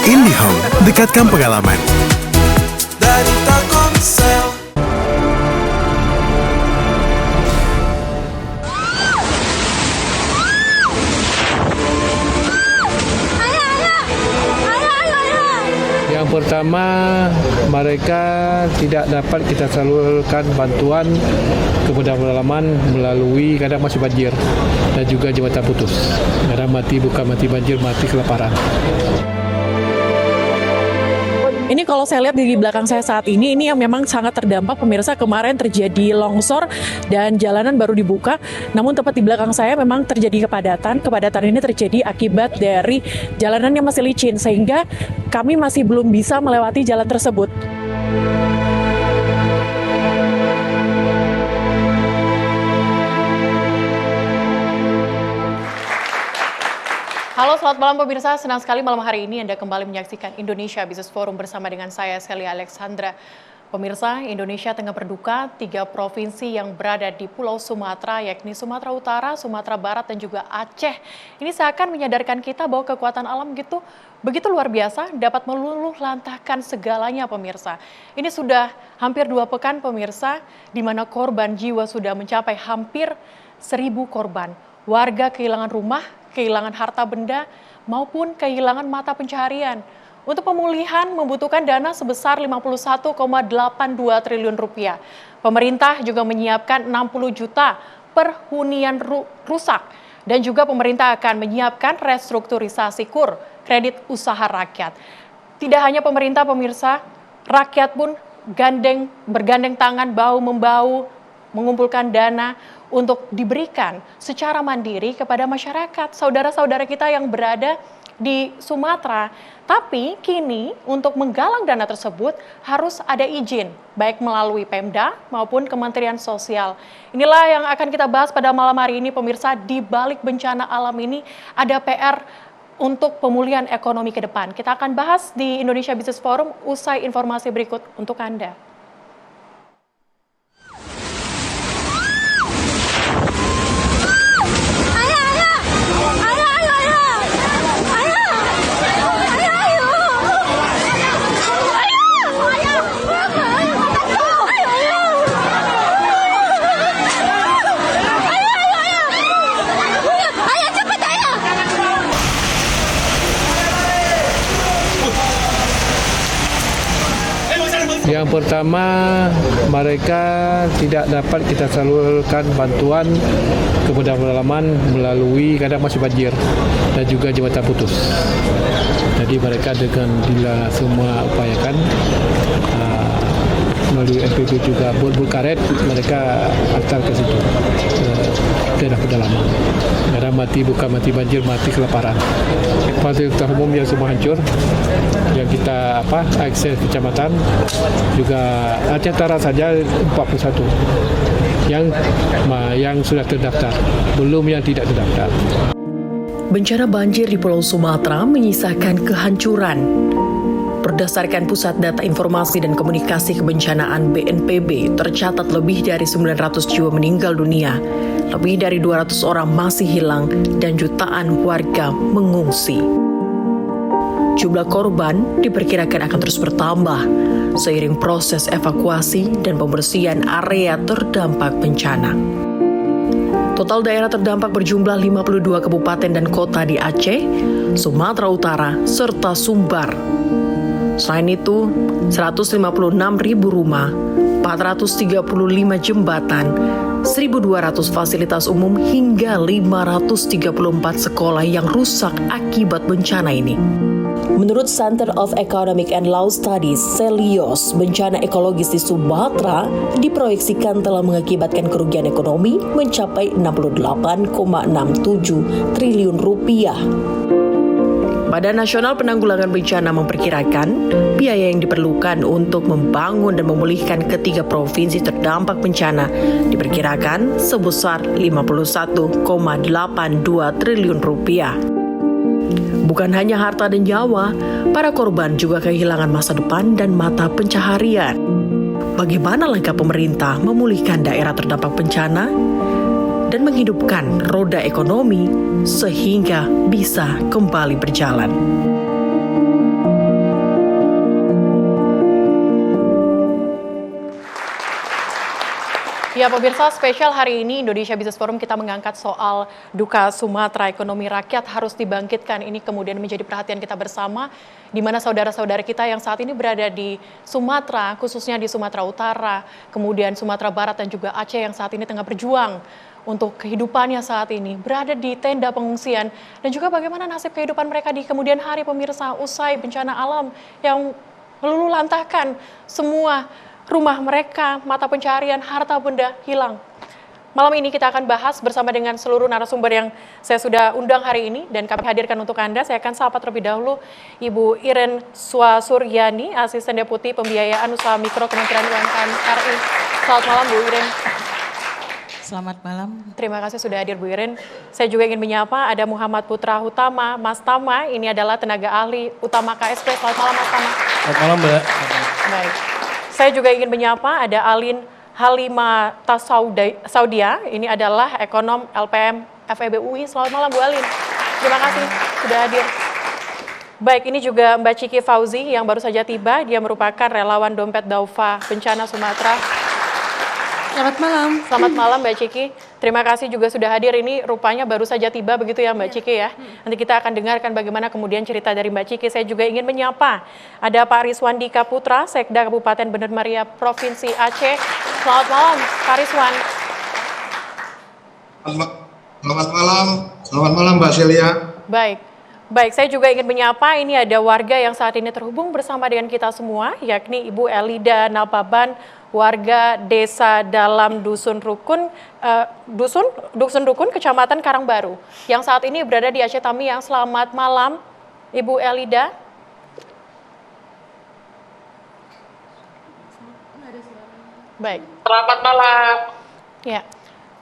IndiHome, dekatkan pengalaman. Dari Telkomsel. Yang pertama, mereka tidak dapat kita salurkan bantuan ke pedalaman melalui kadang masih banjir dan juga jembatan putus. Kadang bukan mati banjir, mati kelaparan. Ini kalau saya lihat di belakang saya saat ini yang memang sangat terdampak pemirsa. Kemarin terjadi longsor dan jalanan baru dibuka. Namun tepat di belakang saya memang terjadi kepadatan. Kepadatan ini terjadi akibat dari jalanan yang masih licin sehingga kami masih belum bisa melewati jalan tersebut. Halo, selamat malam pemirsa. Senang sekali malam hari ini Anda kembali menyaksikan Indonesia Business Forum bersama dengan saya, Celia Alexandra. Pemirsa, Indonesia tengah berduka 3 provinsi yang berada di Pulau Sumatera, yakni Sumatera Utara, Sumatera Barat, dan juga Aceh. Ini seakan menyadarkan kita bahwa kekuatan alam begitu luar biasa, dapat meluluh lantahkan segalanya pemirsa. Ini sudah hampir 2 pekan pemirsa, di mana korban jiwa sudah mencapai hampir 1.000 korban. Warga kehilangan rumah, kehilangan harta benda, maupun kehilangan mata pencaharian. Untuk pemulihan membutuhkan dana sebesar 51,82 triliun rupiah. Pemerintah juga menyiapkan 60 juta per hunian rusak. Dan juga pemerintah akan menyiapkan restrukturisasi KUR, kredit usaha rakyat. Tidak hanya pemerintah pemirsa, rakyat pun bergandeng tangan bahu-membahu mengumpulkan dana untuk diberikan secara mandiri kepada masyarakat, saudara-saudara kita yang berada di Sumatera. Tapi kini untuk menggalang dana tersebut harus ada izin, baik melalui Pemda maupun Kementerian Sosial. Inilah yang akan kita bahas pada malam hari ini pemirsa. Di balik bencana alam ini ada PR untuk pemulihan ekonomi ke depan. Kita akan bahas di Indonesia Business Forum usai informasi berikut untuk Anda. Yang pertama, mereka tidak dapat kita salurkan bantuan ke pedalaman melalui kadang masih banjir dan juga jembatan putus. Jadi mereka dengan semua upayakan melalui NPB juga bor karet mereka antar ke situ ke daerah pedalaman. Karena bukan mati banjir, mati kelaparan. Fasilitas umum yang semua hancur, yang kita akses kecamatan juga Aceh Utara saja 41 yang sudah terdaftar, belum yang tidak terdaftar. Bencana banjir di Pulau Sumatera menyisakan kehancuran. Berdasarkan Pusat Data Informasi dan Komunikasi Kebencanaan BNPB, tercatat lebih dari 900 jiwa meninggal dunia, lebih dari 200 orang masih hilang, dan jutaan warga mengungsi. Jumlah korban diperkirakan akan terus bertambah seiring proses evakuasi dan pembersihan area terdampak bencana. Total daerah terdampak berjumlah 52 kabupaten dan kota di Aceh, Sumatera Utara, serta Sumbar. Selain itu, 156.000 rumah, 435 jembatan, 1.200 fasilitas umum hingga 534 sekolah yang rusak akibat bencana ini. Menurut Center of Economic and Law Studies, CELIOS, bencana ekologis di Sumatera diproyeksikan telah mengakibatkan kerugian ekonomi mencapai 68,67 triliun rupiah. Badan Nasional Penanggulangan Bencana memperkirakan biaya yang diperlukan untuk membangun dan memulihkan ketiga provinsi terdampak bencana diperkirakan sebesar 51,82 triliun rupiah. Bukan hanya harta dan nyawa, para korban juga kehilangan masa depan dan mata pencaharian. Bagaimana langkah pemerintah memulihkan daerah terdampak bencana dan menghidupkan roda ekonomi sehingga bisa kembali berjalan? Ya pemirsa, spesial hari ini Indonesia Business Forum kita mengangkat soal duka Sumatera, ekonomi rakyat harus dibangkitkan. Ini kemudian menjadi perhatian kita bersama, di mana saudara-saudara kita yang saat ini berada di Sumatera, khususnya di Sumatera Utara, kemudian Sumatera Barat dan juga Aceh yang saat ini tengah berjuang untuk kehidupannya saat ini, berada di tenda pengungsian, dan juga bagaimana nasib kehidupan mereka di kemudian hari pemirsa usai bencana alam yang meluluh lantahkan semua rumah mereka, mata pencarian, harta benda hilang. Malam ini kita akan bahas bersama dengan seluruh narasumber yang saya sudah undang hari ini dan kami hadirkan untuk Anda. Saya akan sapa terlebih dahulu Ibu Iren Swasuryani, Asisten Deputi Pembiayaan Usaha Mikro Kementerian UMKM RI. Selamat malam Bu Iren. Selamat malam. Terima kasih sudah hadir Bu Iren. Saya juga ingin menyapa ada Muhammad Putra Hutama, Mas Tama. Ini adalah tenaga ahli utama KSP. Selamat malam Mas Tama. Selamat malam Mbak. Baik. Saya juga ingin menyapa ada Alin Halima Tasaudia. Ini adalah ekonom LPM FEB UI. Selamat malam Bu Alin. Terima kasih sudah hadir. Baik, ini juga Mbak Ciki Fauzi yang baru saja tiba. Dia merupakan relawan Dompet Daufa Bencana Sumatera. Selamat malam. Selamat malam Mbak Ciki. Terima kasih juga sudah hadir. Ini rupanya baru saja tiba begitu ya Mbak Ciki ya. Nanti kita akan dengarkan bagaimana kemudian cerita dari Mbak Ciki. Saya juga ingin menyapa ada Pak Rizwandi Kaputra, Sekda Kabupaten Bener Meriah Provinsi Aceh. Selamat malam Pak Rizwan. Selamat malam Mbak Celia. Baik, saya juga ingin menyapa, ini ada warga yang saat ini terhubung bersama dengan kita semua, yakni Ibu Elida Nababan, warga Desa Dalam Dusun Rukun, Dusun Rukun, Kecamatan Karangbaru, yang saat ini berada di Aceh Tamiang. Selamat malam, Ibu Elida. Baik. Selamat malam. Ya.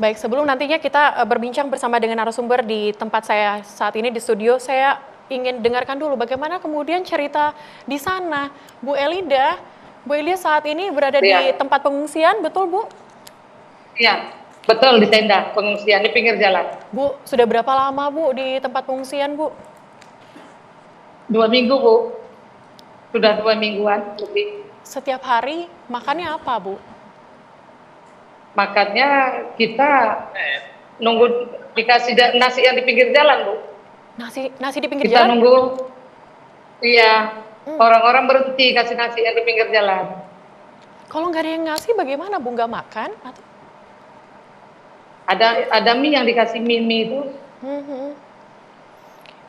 Baik, sebelum nantinya kita berbincang bersama dengan narasumber di tempat saya saat ini di studio, saya ingin dengarkan dulu bagaimana kemudian cerita di sana. Bu Elida saat ini berada di tempat pengungsian, betul Bu? Iya, betul di tenda pengungsian di pinggir jalan. Bu, sudah berapa lama Bu di tempat pengungsian Bu? 2 minggu Bu, sudah 2 mingguan lebih. Setiap hari makannya apa Bu? Makannya kita nunggu dikasih nasi yang di pinggir jalan Bu. Nasi di pinggir kita jalan? Nunggu, iya, orang-orang berhenti kasih nasi yang di pinggir jalan. Kalau nggak ada yang ngasih bagaimana Bu, nggak makan? Atau? Ada mie yang dikasih mie itu.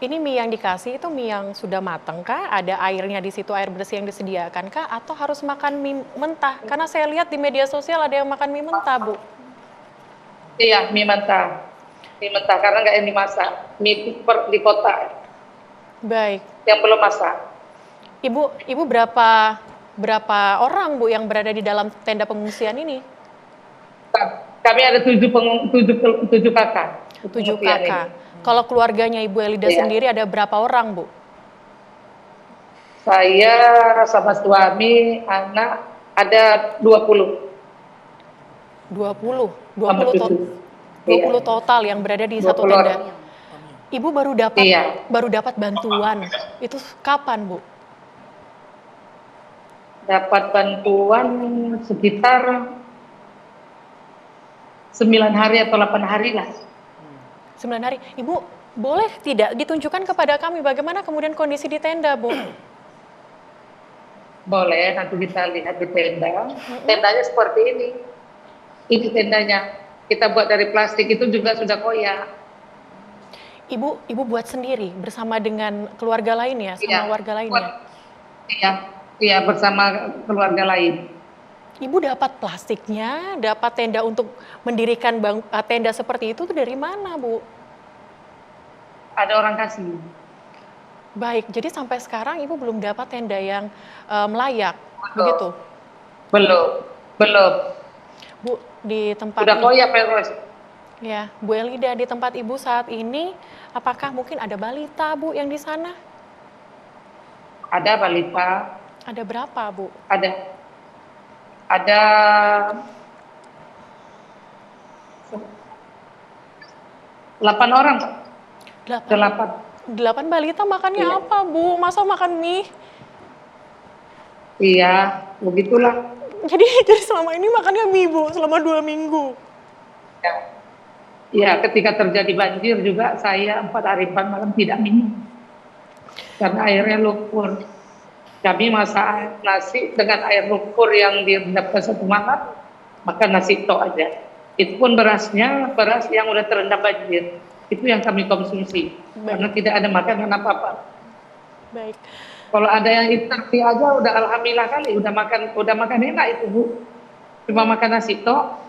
Ini mie yang dikasih itu mie yang sudah matang kah? Ada airnya di situ, air bersih yang disediakan kah? Atau harus makan mie mentah? Karena saya lihat di media sosial ada yang makan mie mentah, Bu. Iya, mie mentah. Mie mentah karena nggak yang dimasak. Mie di kota. Baik. Yang belum masak. Ibu berapa orang Bu yang berada di dalam tenda pengungsian ini? Kami ada 7 kakak. 7 kakak. Kalau keluarganya Ibu Elida sendiri ada berapa orang, Bu? Saya sama suami, anak ada 20. 20 total yang berada di satu tenda. Ibu baru dapat bantuan. Itu kapan, Bu? Dapat bantuan sekitar 9 hari atau 8 hari lah. 9 hari. Ibu, boleh tidak ditunjukkan kepada kami bagaimana kemudian kondisi di tenda, Bu? Boleh, nanti kita lihat di tenda. Tendanya seperti ini. Ini tendanya. Kita buat dari plastik, itu juga sudah koyak. Ibu buat sendiri bersama dengan keluarga lain ya, sama warga lainnya? Iya, bersama keluarga lain. Ibu dapat plastiknya, dapat tenda untuk mendirikan tenda seperti itu dari mana, Bu? Ada orang kasih. Baik, jadi sampai sekarang Ibu belum dapat tenda yang layak, begitu? Belum. Bu, di tempat sudah koyak, ya, Bu Elida, di tempat Ibu saat ini, apakah mungkin ada balita, Bu, yang di sana? Ada balita. Ada berapa, Bu? Ada 8 orang. 8 balita makannya apa, Bu? Masa makan mie? Iya, begitulah. jadi selama ini makannya mie Bu, selama 2 minggu. Ya, ketika terjadi banjir juga saya 4 hari 4 malam tidak minum. Karena airnya lumpur. Kami masak nasi dengan air lumpur yang direndamkan 1 malam, makan nasi tok aja. Itu pun berasnya beras yang udah terendam banjir. Itu yang kami konsumsi. Karena tidak ada makanan apa-apa. Baik. Kalau ada yang interview aja udah alhamdulillah kali, udah makan enak itu Bu. Cuma makan nasi tok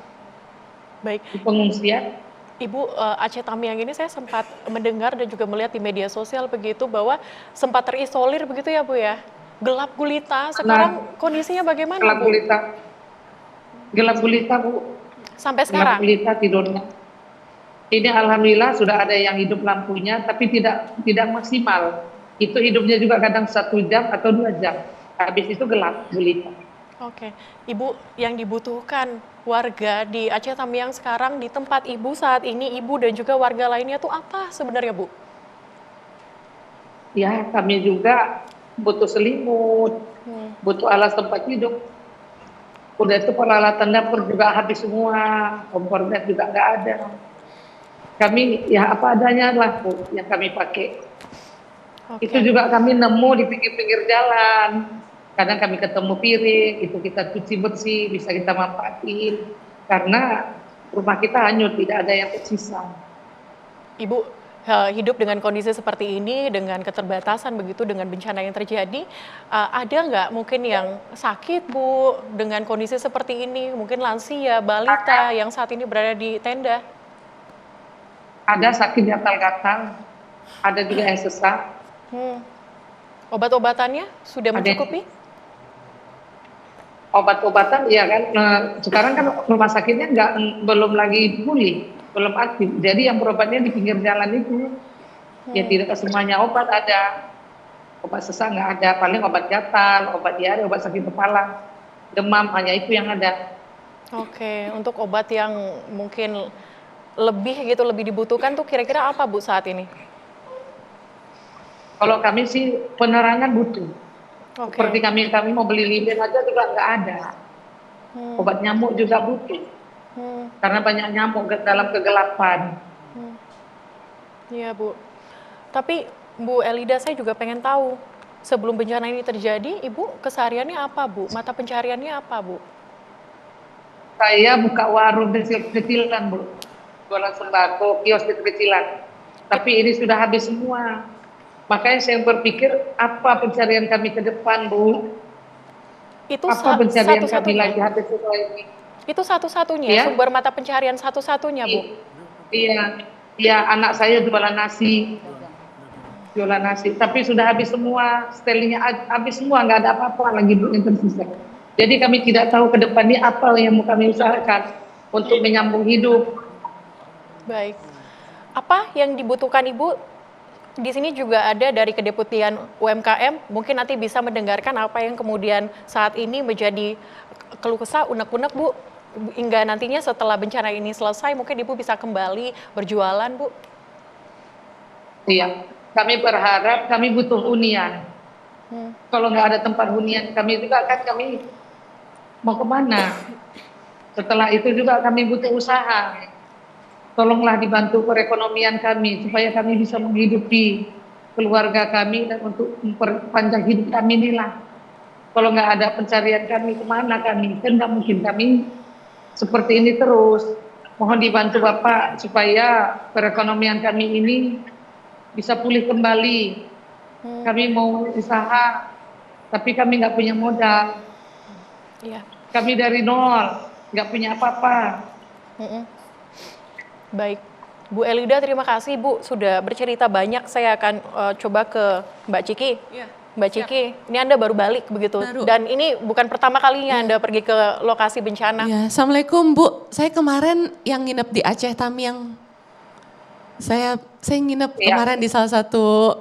Baik. di pengungsian. Ibu, Aceh Tamiang ini saya sempat mendengar dan juga melihat di media sosial begitu bahwa sempat terisolir begitu ya Bu ya? Gelap gulita, sekarang kondisinya bagaimana Gelap Bu? gulita. Gelap gulita Bu. Sampai Gelap sekarang? gulita tidurnya. Ini alhamdulillah sudah ada yang hidup lampunya, tapi tidak maksimal. Itu hidupnya juga kadang 1 jam atau 2 jam. Habis itu gelap gulita. Oke, Ibu, yang dibutuhkan warga di Aceh Tamiang sekarang di tempat Ibu saat ini, Ibu dan juga warga lainnya tuh apa sebenarnya Bu? Ya, kami juga butuh selimut, butuh alas tempat hidup. Udah itu peralatan dapur juga habis semua, kompor gas juga nggak ada. Kami ya apa adanya lah Bu yang kami pakai. Oke. Itu juga kami nemu di pinggir-pinggir jalan. Kadang kami ketemu piring, itu kita cuci bersih, bisa kita manfaatin. Karena rumah kita hanyut, tidak ada yang tersisa. Ibu hidup dengan kondisi seperti ini, dengan keterbatasan begitu, dengan bencana yang terjadi, ada nggak mungkin yang sakit Bu dengan kondisi seperti ini? Mungkin lansia, balita yang saat ini berada di tenda? Ada sakit gatal-gatal, ada juga yang sesak. Obat-obatannya sudah Ada. mencukupi? Obat-obatan, ya kan. Nah, sekarang kan rumah sakitnya belum lagi pulih, belum aktif. Jadi yang berobatnya di pinggir jalan itu, ya tidak semuanya obat ada. Obat sesak nggak ada, paling obat gatal, obat diare, obat sakit kepala, demam, hanya itu yang ada. Oke, untuk obat yang mungkin lebih dibutuhkan tuh kira-kira apa Bu saat ini? Kalau kami sih penerangan butuh. Oke. Seperti kami mau beli lilin aja juga nggak ada. Obat nyamuk juga butuh. Karena banyak nyamuk dalam kegelapan. Iya Bu. Tapi Bu Elida saya juga pengen tahu, sebelum bencana ini terjadi, Ibu kesehariannya apa Bu? Mata pencariannya apa Bu? Saya buka warung kecil-kecilan Bu. Jualan sembako, kios kecil-kecilan. Tapi ini sudah habis semua. Makanya saya berpikir apa pencarian kami ke depan Bu? Itu Apa pencarian kami satu-satunya. lagi habis semua ini? Itu satu-satunya Ya. sumber mata pencarian satu-satunya Bu. Iya, iya anak saya jualan nasi. Jualan nasi, tapi sudah habis semua, setelnya habis semua, nggak ada apa-apa lagi Bu yang tersisa. Jadi kami tidak tahu ke depan ini apa yang mau kami usahakan untuk menyambung hidup. Baik. Apa yang dibutuhkan Ibu? Di sini juga ada dari Kedeputian UMKM, mungkin nanti bisa mendengarkan apa yang kemudian saat ini menjadi keluh kesah unek-unek Bu. Hingga nantinya setelah bencana ini selesai, mungkin Ibu bisa kembali berjualan Bu. Iya, kami berharap kami butuh hunian. Kalau nggak ada tempat hunian kami juga kan kami mau kemana? Setelah itu juga kami butuh usaha. Tolonglah dibantu perekonomian kami supaya kami bisa menghidupi keluarga kami dan untuk memperpanjang hidup kami inilah. Kalau nggak ada pencarian kami kemana kami? Kan nggak mungkin kami seperti ini terus. Mohon dibantu Bapak supaya perekonomian kami ini bisa pulih kembali. Kami mau usaha, tapi kami nggak punya modal. Iya. Kami dari nol, nggak punya apa-apa. Baik, Bu Elida terima kasih Bu sudah bercerita banyak. Saya akan coba ke Mbak Ciki. Mbak Ciki, ini Anda baru balik begitu, Baru. dan ini bukan pertama kalinya Anda pergi ke lokasi bencana. Ya, Assalamualaikum Bu. Saya kemarin yang nginep di Aceh Tamiang. Saya nginep kemarin di salah satu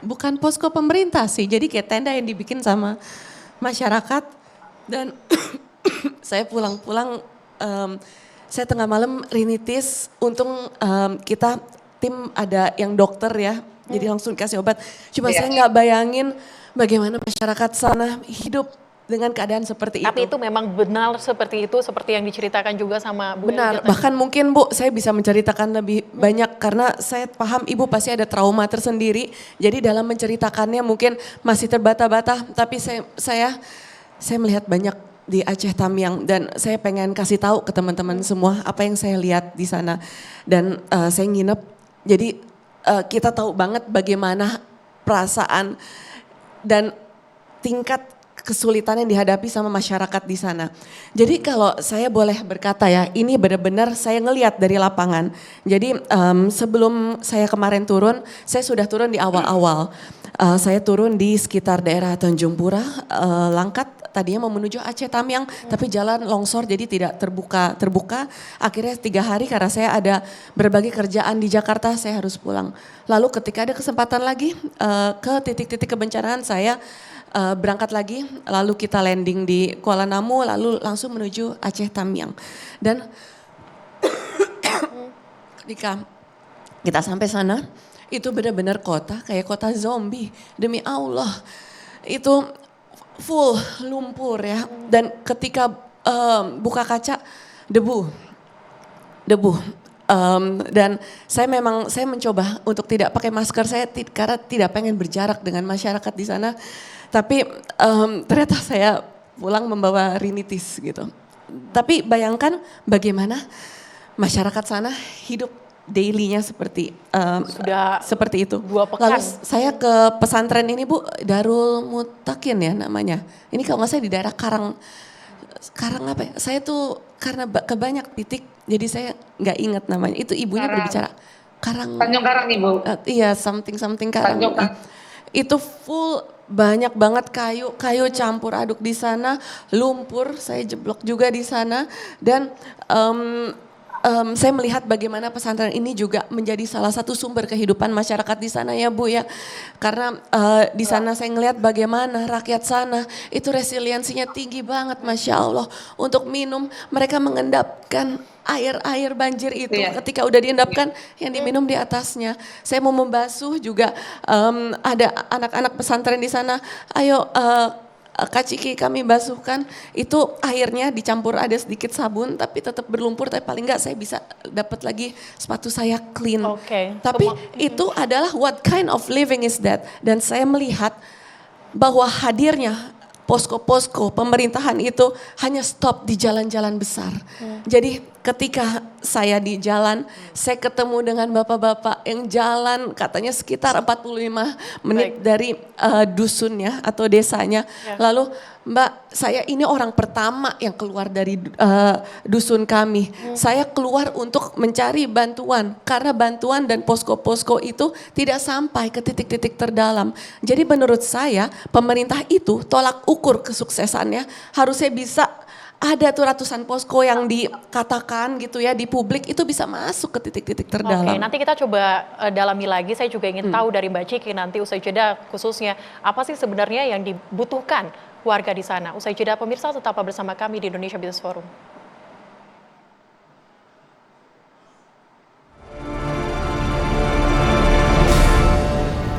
bukan posko pemerintah sih, jadi kayak tenda yang dibikin sama masyarakat. Dan saya pulang-pulang, saya tengah malam rinitis. Untung kita tim ada yang dokter ya, jadi langsung kasih obat. Cuma saya nggak bayangin bagaimana masyarakat sana hidup dengan keadaan seperti Tapi itu. itu memang benar seperti itu, seperti yang diceritakan juga sama Bu Benar, Elja tadi. bahkan mungkin Bu, saya bisa menceritakan lebih banyak karena saya paham Ibu pasti ada trauma tersendiri. Jadi dalam menceritakannya mungkin masih terbata-bata, tapi saya melihat banyak di Aceh Tamiang dan saya pengen kasih tahu ke teman-teman semua apa yang saya lihat di sana. Dan saya nginep, jadi kita tahu banget bagaimana perasaan dan tingkat kesulitan yang dihadapi sama masyarakat di sana. Jadi kalau saya boleh berkata ya, ini benar-benar saya ngelihat dari lapangan. Jadi sebelum saya kemarin turun, saya sudah turun di awal-awal. Saya turun di sekitar daerah Tanjung Pura, Langkat, tadinya mau menuju Aceh Tamiang, tapi jalan longsor jadi tidak terbuka. Akhirnya 3 hari karena saya ada berbagai kerjaan di Jakarta, saya harus pulang. Lalu ketika ada kesempatan lagi ke titik-titik kebencanaan saya berangkat lagi, lalu kita landing di Kuala Namu, lalu langsung menuju Aceh Tamiang. Dan ketika kita sampai sana, itu benar-benar kota kayak kota zombie, demi Allah. Itu full lumpur ya, dan ketika buka kaca, debu. Dan saya mencoba untuk tidak pakai masker saya karena tidak pengen berjarak dengan masyarakat di sana. Tapi ternyata saya pulang membawa rinitis gitu. Tapi bayangkan bagaimana masyarakat sana hidup daily-nya seperti itu. 2 pekan. Lalu saya ke pesantren ini Bu, Darul Mutakin ya namanya. Ini kalau nggak saya di daerah Karang apa ya? Saya tuh karena kebanyak titik, jadi saya nggak ingat namanya. Itu ibunya berbicara Karang. Tanjung Karang Ibu. Iya, something Karang. Tanjung Karang. Itu full banyak banget kayu campur aduk di sana, lumpur, saya jeblok juga di sana dan saya melihat bagaimana pesantren ini juga menjadi salah satu sumber kehidupan masyarakat di sana ya Bu ya. Karena di sana saya ngelihat bagaimana rakyat sana itu resiliensinya tinggi banget, Masya Allah. Untuk minum mereka mengendapkan air banjir itu, ketika udah diendapkan yang diminum di atasnya. Saya mau membasuh juga ada anak-anak pesantren di sana, ayo Kak Ciki kami basuhkan, itu airnya dicampur ada sedikit sabun tapi tetap berlumpur, tapi paling enggak saya bisa dapat lagi sepatu saya clean. Tapi itu adalah what kind of living is that? Dan saya melihat bahwa hadirnya posko-posko pemerintahan itu hanya stop di jalan-jalan besar. Jadi ketika saya di jalan, saya ketemu dengan bapak-bapak yang jalan katanya sekitar 45 menit dari dusunnya atau desanya. Lalu Mbak, saya ini orang pertama yang keluar dari dusun kami. Saya keluar untuk mencari bantuan karena bantuan dan posko-posko itu tidak sampai ke titik-titik terdalam. Jadi menurut saya pemerintah itu tolak ukur kesuksesannya harusnya bisa ada tuh ratusan posko yang dikatakan gitu ya di publik itu bisa masuk ke titik-titik terdalam. Oke, nanti kita coba dalami lagi. Saya juga ingin tahu dari Mbak Ciki nanti usai jeda khususnya apa sih sebenarnya yang dibutuhkan warga di sana. Usai jeda pemirsa tetaplah bersama kami di Indonesia Business Forum.